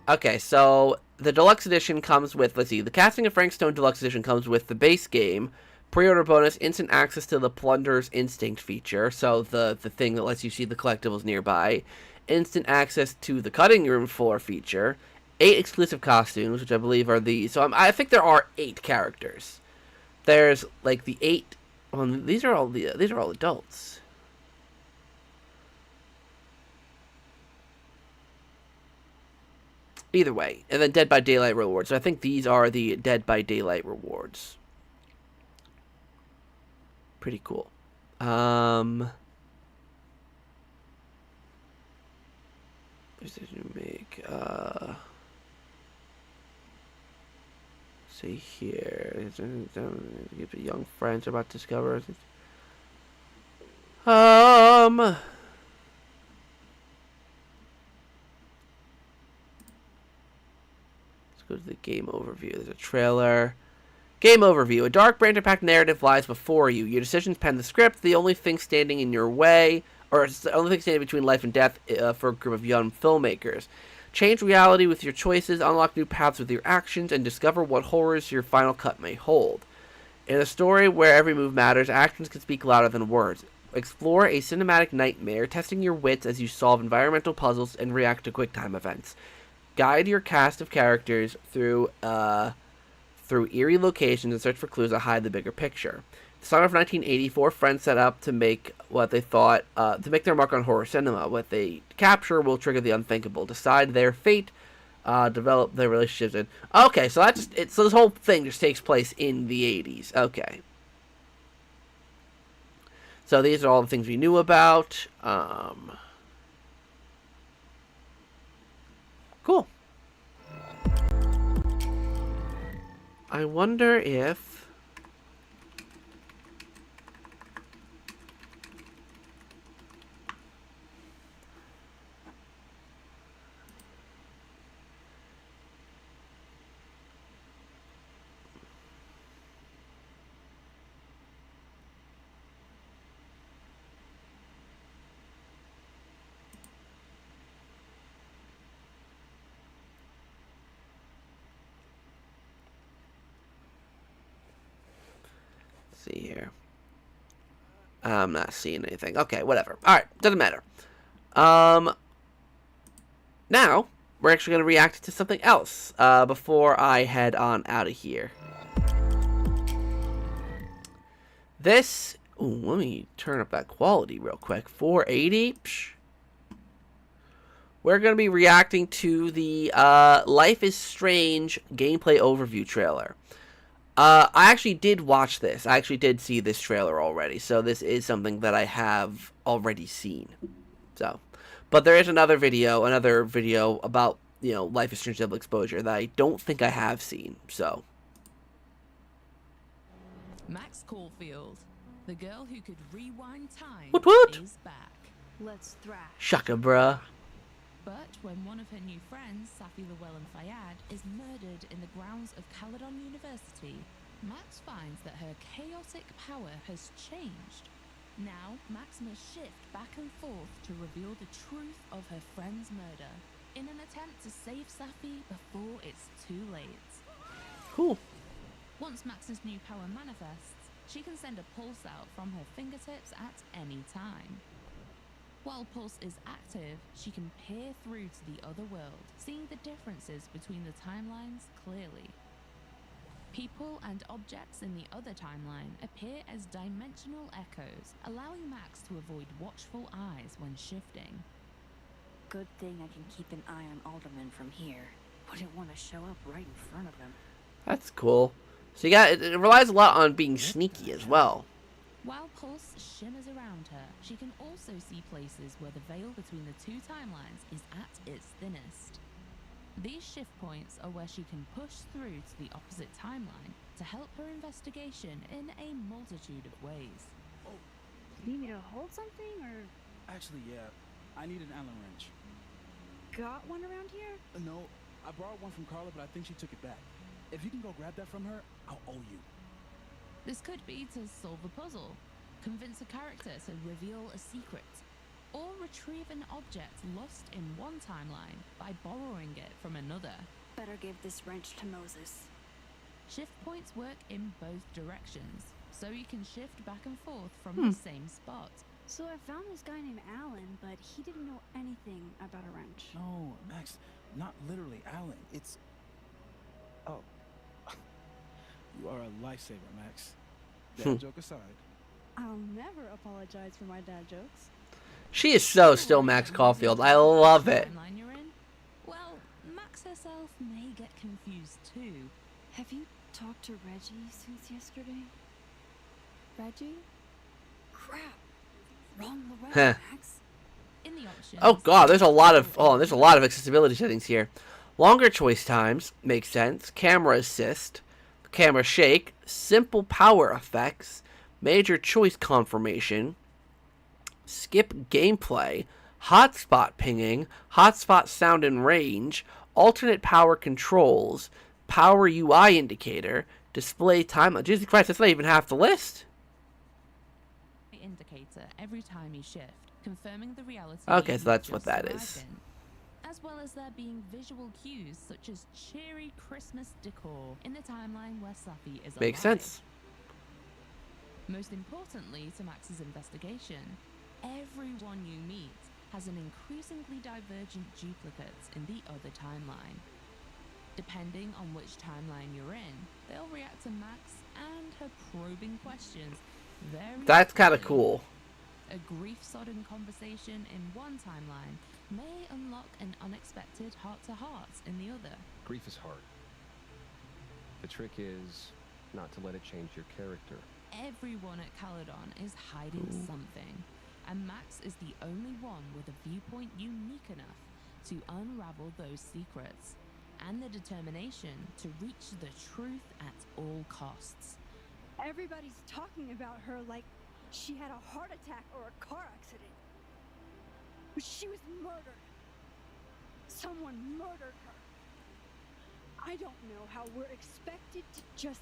Okay, so the deluxe edition comes with, let's see, the Casting of Frank Stone deluxe edition comes with the base game, pre-order bonus, instant access to the Plunder's Instinct feature, so the thing that lets you see the collectibles nearby, instant access to the Cutting Room Floor feature, 8 exclusive costumes, which I believe are these. So I think there are 8 characters. There's like the 8. Well, these are all adults. Either way, and then Dead by Daylight rewards. So I think these are the Dead by Daylight rewards. Pretty cool. Decision make. See here. Young friends are about to discover. Let's go to the game overview. There's a trailer. Game overview. A dark, branch-packed narrative lies before you. Your decisions pen the script. The only thing standing in your way, or the only thing standing between life and death for a group of young filmmakers. Change reality with your choices, unlock new paths with your actions, and discover what horrors your final cut may hold. In a story where every move matters, actions can speak louder than words. Explore a cinematic nightmare, testing your wits as you solve environmental puzzles and react to quick-time events. Guide your cast of characters through eerie locations and search for clues that hide the bigger picture. The summer of 1984, friends set up to make what they thought to make their mark on horror cinema. What they capture will trigger the unthinkable, decide their fate, develop their relationships. And okay, so so this whole thing just takes place in the 80s. Okay. So these are all the things we knew about. Cool. I wonder if... see here. I'm not seeing anything. Okay, whatever. Alright, doesn't matter. Now, we're actually going to react to something else before I head on out of here. This... Ooh, let me turn up that quality real quick. 480? Psh. We're going to be reacting to the Life is Strange gameplay overview trailer. I actually did watch this. I actually did see this trailer already. So this is something that I have already seen. So, but there is another video about, you know, Life is Strange Double Exposure that I don't think I have seen. So. Max Caulfield, the girl who could rewind time, What? is back. Let's thrash. Shaka, bruh. But when one of her new friends, Safi Llewellyn Fayyad, is murdered in the grounds of Caledon University, Max finds that her chaotic power has changed. Now, Max must shift back and forth to reveal the truth of her friend's murder in an attempt to save Safi before it's too late. Cool. Once Max's new power manifests, she can send a pulse out from her fingertips at any time. While Pulse is active, she can peer through to the other world, seeing the differences between the timelines clearly. People and objects in the other timeline appear as dimensional echoes, allowing Max to avoid watchful eyes when shifting. Good thing I can keep an eye on Alderman from here. Wouldn't want to show up right in front of him. That's cool. So you got it relies a lot on being sneaky as well. While Pulse shimmers around her, she can also see places where the veil between the two timelines is at its thinnest. These shift points are where she can push through to the opposite timeline to help her investigation in a multitude of ways. You need me to hold something, or...? Actually, yeah. I need an Allen wrench. Got one around here? No, I borrowed one from Carla, but I think she took it back. If you can go grab that from her, I'll owe you. This could be to solve a puzzle, convince a character to reveal a secret, or retrieve an object lost in one timeline by borrowing it from another. Better give this wrench to Moses. Shift points work in both directions, so you can shift back and forth from the same spot. So I found this guy named Alan, but he didn't know anything about a wrench. No, Max, not literally Alan. It's... Oh. You are a lifesaver, Max. Dad joke aside. I'll never apologize for my dad jokes. She is so still Max Caulfield. I love it. Timeline you're in? Well, Max herself may get confused too. Have you talked to Reggie since yesterday? Reggie? Crap. Wrong Huh. Loretta, Max. In the options, Oh god, there's a lot of accessibility settings here. Longer choice times makes sense. Camera assist, camera shake, simple power effects, major choice confirmation, skip gameplay, hotspot pinging, hotspot sound and range, alternate power controls, power UI indicator, display time. Jesus Christ, that's not even half the list. indicator every time you shift, confirming the reality. Okay, so that's you've what just that arrived is. in. As well as there being visual cues such as cheery Christmas decor in the timeline where Safi is Makes alive. sense. Most importantly to Max's investigation, everyone you meet has an increasingly divergent duplicate in the other timeline. Depending on which timeline you're in, they'll react to Max and her probing questions very That's kind of differently. cool. A grief-sodden conversation in one timeline may unlock an unexpected heart-to-heart in the other. Grief is hard. The trick is not to let it change your character. Everyone at Caledon is hiding something, and Max is the only one with a viewpoint unique enough to unravel those secrets, and the determination to reach the truth at all costs. Everybody's talking about her like she had a heart attack or a car accident. But she was murdered. Someone murdered her. I don't know how we're expected to just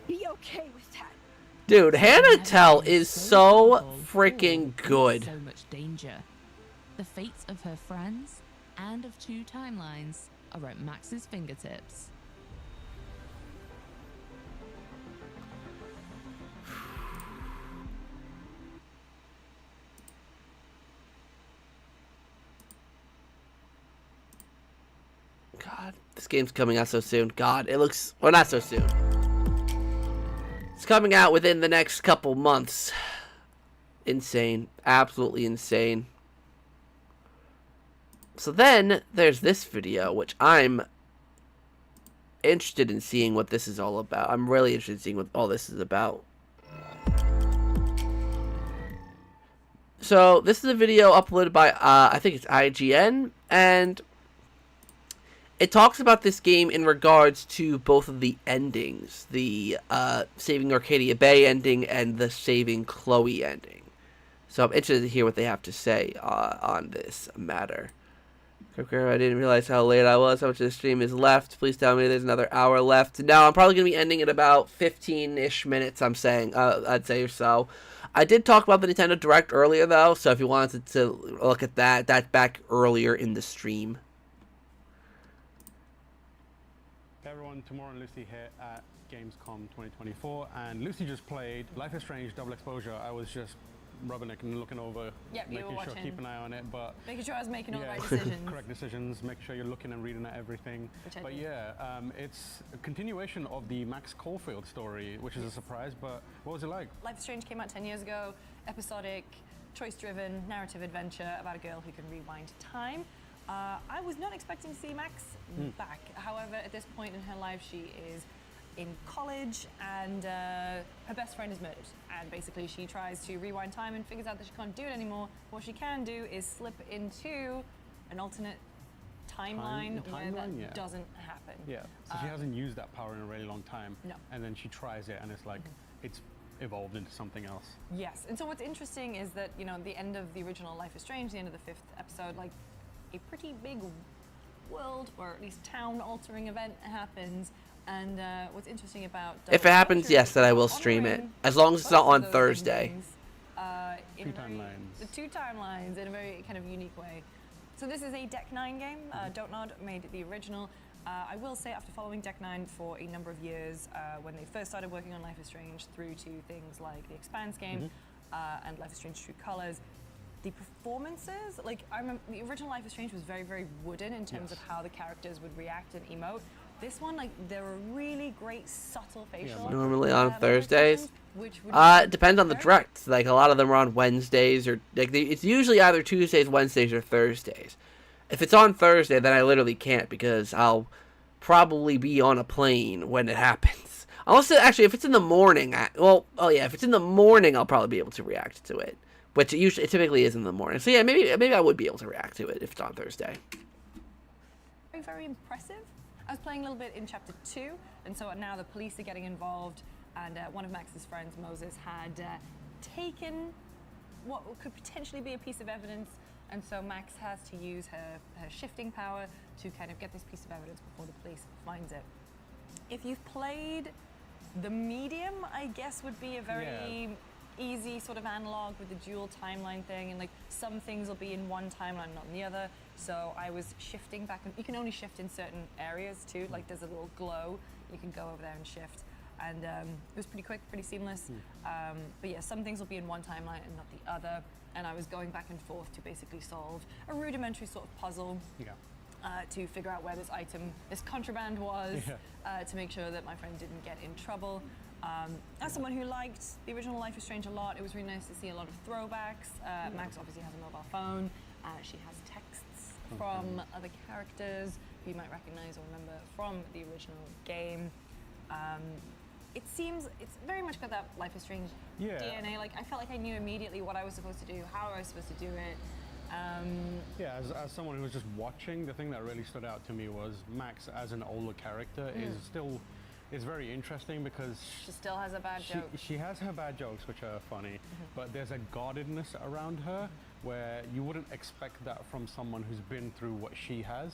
be okay with that. Dude, Hannah Tell is so freaking good. So much danger. The fates of her friends and of two timelines are at Max's fingertips. God, this game's coming out so soon. God, it looks... Well, not so soon. It's coming out within the next couple months. Insane. Absolutely insane. So then, there's this video, which I'm interested in seeing what this is all about. I'm really interested in seeing what all this is about. So, this is a video uploaded by, I think it's IGN, and it talks about this game in regards to both of the endings. The, Saving Arcadia Bay ending and the Saving Chloe ending. So, I'm interested to hear what they have to say, on this matter. I didn't realize how late I was. How much of the stream is left? Please tell me there's another hour left. No, I'm probably going to be ending at about 15-ish minutes, I'm saying. I'd say or so. I did talk about the Nintendo Direct earlier, though, so if you wanted to look at that, that's back earlier in the stream. Hey everyone, Tomorrow and Lucy here at GamesCom 2024, and Lucy just played Life is Strange Double Exposure. I was just rubbing it and looking over, making sure, keep an eye on it, but making sure I was making all the right decisions. Correct decisions, make sure you're looking and reading at everything. But yeah, it's a continuation of the Max Caulfield story, which is a surprise, but what was it like? Life is Strange came out 10 years ago, episodic, choice-driven, narrative adventure about a girl who can rewind time. I was not expecting to see Max back. However, at this point in her life, she is in college, and her best friend is murdered, and basically she tries to rewind time and figures out that she can't do it anymore. What she can do is slip into an alternate timeline where that doesn't happen. Yeah, so she hasn't used that power in a really long time. No. And then she tries it, and it's like, it's evolved into something else. Yes, and so what's interesting is that, you know, the end of the original Life is Strange, the end of the 5th episode, like, a pretty big world, or at least town-altering event happens. And what's interesting about... If it happens, yes, then I will stream it. As long as it's not on Thursday. Two timelines. The two timelines in a very kind of unique way. So this is a Deck 9 game. Don't Nod made the original. I will say, after following Deck 9 for a number of years, when they first started working on Life is Strange through to things like the Expanse game and Life is Strange True Colors, the performances, like, I remember the original Life is Strange was very, very wooden in terms of how the characters would react and emote. This one, like, there are really great subtle facial. Normally on Thursdays. It depends on the direct. Like, a lot of them are on Wednesdays, or like it's usually either Tuesdays, Wednesdays, or Thursdays. If it's on Thursday, then I literally can't, because I'll probably be on a plane when it happens. Unless if it's in the morning, if it's in the morning, I'll probably be able to react to it. Which it typically is in the morning. So yeah, maybe I would be able to react to it if it's on Thursday. Very, very impressive. I was playing a little bit in Chapter 2, and so now the police are getting involved, and one of Max's friends, Moses, had taken what could potentially be a piece of evidence, and so Max has to use her shifting power to kind of get this piece of evidence before the police finds it. If you've played the medium, I guess would be a very easy sort of analog with the dual timeline thing, and like some things will be in one timeline, not in the other. So I was shifting back, and you can only shift in certain areas too. Like there's a little glow, you can go over there and shift, and it was pretty quick, pretty seamless. But yeah, some things will be in one timeline and not the other. And I was going back and forth to basically solve a rudimentary sort of puzzle. To figure out where this contraband was, to make sure that my friend didn't get in trouble. As someone who liked the original Life is Strange a lot, it was really nice to see a lot of throwbacks. Max obviously has a mobile phone. She has texts from other characters who you might recognize or remember from the original game. It seems it's very much got that Life is Strange DNA. Like I felt like I knew immediately what I was supposed to do, how I was supposed to do it. As someone who was just watching, the thing that really stood out to me was Max as an older character is very interesting, because she still has a bad joke. She has her bad jokes, which are funny, but there's a guardedness around her where you wouldn't expect that from someone who's been through what she has.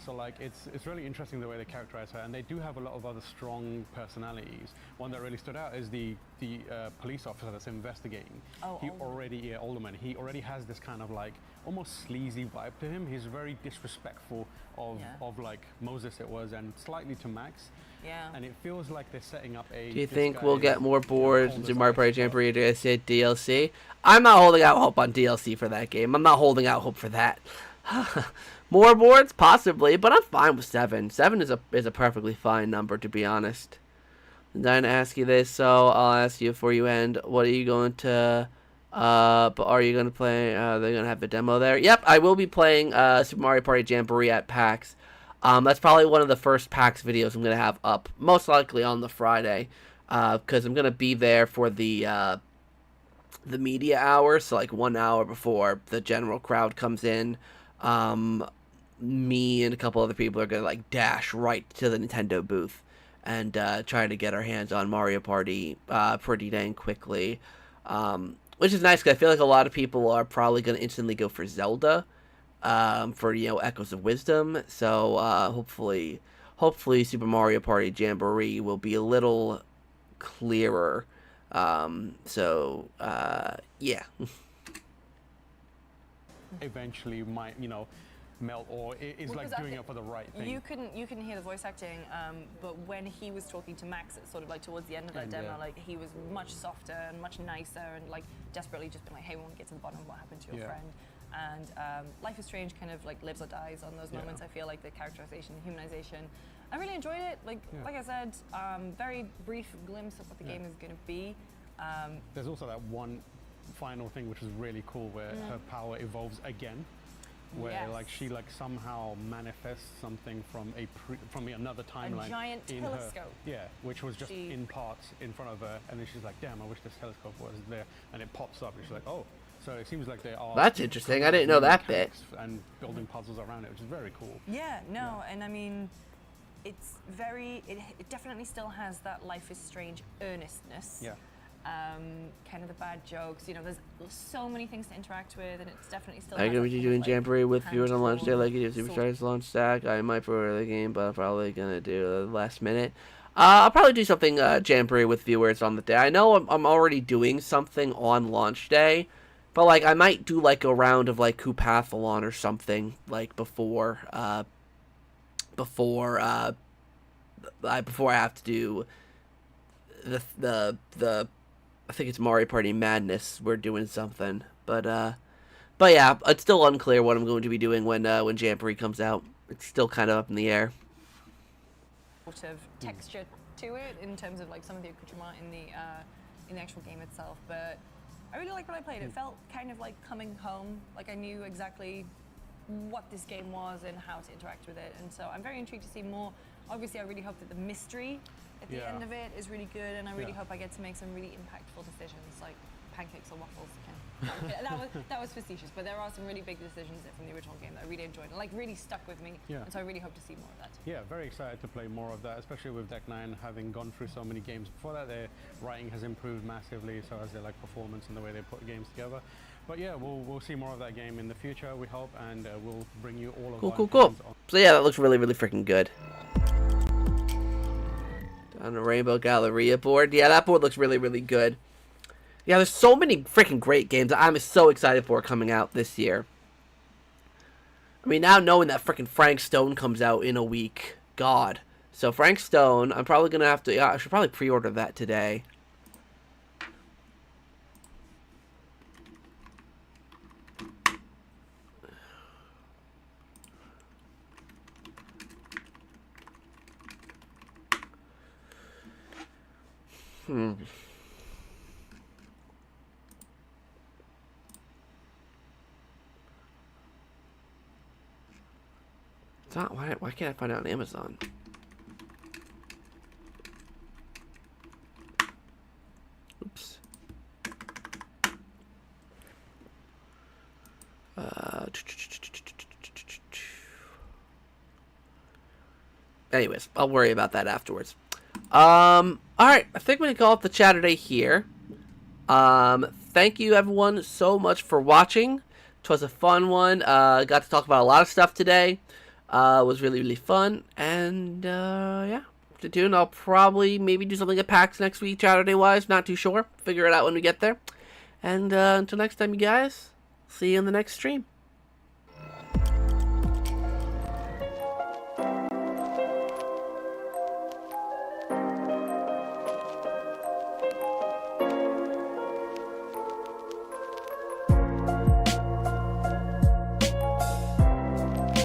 So like it's really interesting the way they characterize her, and they do have a lot of other strong personalities. One that really stood out is the police officer that's investigating. Alderman. He already has this kind of like almost sleazy vibe to him. He's very disrespectful of like Moses and slightly to Max. And it feels like they're setting up a... Do you think we'll get more boards into Mario Party Jamboree DLC? I'm not holding out hope on DLC for that game. I'm not holding out hope for that. More boards? Possibly, but I'm fine with 7. 7 is a perfectly fine number, to be honest. I'm dying to ask you this, so I'll ask you before you end. What are you going to... but are you going to play... they're going to have a demo there? Yep, I will be playing Super Mario Party Jamboree at PAX. That's probably one of the first PAX videos I'm going to have up, most likely on the Friday, because I'm going to be there for the media hour, so like 1 hour before the general crowd comes in. Me and a couple other people are going to like dash right to the Nintendo booth and try to get our hands on Mario Party pretty dang quickly, which is nice because I feel like a lot of people are probably going to instantly go for Zelda. For, you know, Echoes of Wisdom, so hopefully Super Mario Party Jamboree will be a little clearer. Yeah. Eventually might, you know, melt, or is Well, like 'cause I doing think it for the right thing. You couldn't hear the voice acting, but when he was talking to Max, it's sort of like towards the end of that demo, like he was much softer and much nicer, and like desperately just been like, hey, we want to get to the bottom of what happened to your friend. And Life is Strange kind of like lives or dies on those moments. I feel like the characterization, humanization. I really enjoyed it. Like I said, very brief glimpse of what the game is going to be. There's also that one final thing which is really cool, where her power evolves again, where like she like somehow manifests something from another timeline. A giant telescope. Which was just in parts in front of her, and then she's like, damn, I wish this telescope was there, and it pops up, and she's like, oh. So it seems like they are... That's interesting. I didn't know that bit. And building puzzles around it, which is very cool. Yeah, no, and I mean, it's very... It definitely still has that Life is Strange earnestness. Yeah. Kind of the bad jokes. You know, there's so many things to interact with, and it's definitely still... I'm going to be doing Jamboree with viewers on launch day, like you do Superstars launch stack. I might pre-order the game, but I'm probably going to do it last minute. I'll probably do something Jamboree with viewers on the day. I know I'm already doing something on launch day, but, like, I might do, like, a round of, like, Coopathlon or something, like, before I have to do the I think it's Mario Party Madness. We're doing something. But yeah, it's still unclear what I'm going to be doing when Jamboree comes out. It's still kind of up in the air. Sort of texture to it in terms of, like, some of the accoutrement in the actual game itself, but I really liked what I played. It felt kind of like coming home. Like I knew exactly what this game was and how to interact with it. And so I'm very intrigued to see more. Obviously, I really hope that the mystery at the end of it is really good, and I really hope I get to make some really impactful decisions, like pancakes or waffles. That was facetious, but there are some really big decisions from the original game that I really enjoyed and like really stuck with me. And so I really hope to see more of that. Yeah, very excited to play more of that, especially with Deck 9 having gone through so many games before that. Their writing has improved massively, so has their like performance and the way they put games together. But yeah, we'll see more of that game in the future, we hope, and we'll bring you all of our Cool. So yeah, that looks really, really freaking good. On the Rainbow Galleria board. Yeah, that board looks really, really good. Yeah, there's so many freaking great games I'm so excited for coming out this year. I mean, now knowing that freaking Frank Stone comes out in a week. God. So Frank Stone, I'm probably going to have to... Yeah, I should probably pre-order that today. It's not, why can't I find it on Amazon? Oops. Anyways, I'll worry about that afterwards. Alright, I think we're going to call it the Chaturday here. Thank you everyone so much for watching. It was a fun one. Got to talk about a lot of stuff today. It was really, really fun. And, yeah. Stay tuned. I'll probably maybe do something at PAX next week, Chaturday-wise. Not too sure. Figure it out when we get there. And, until next time, you guys. See you in the next stream.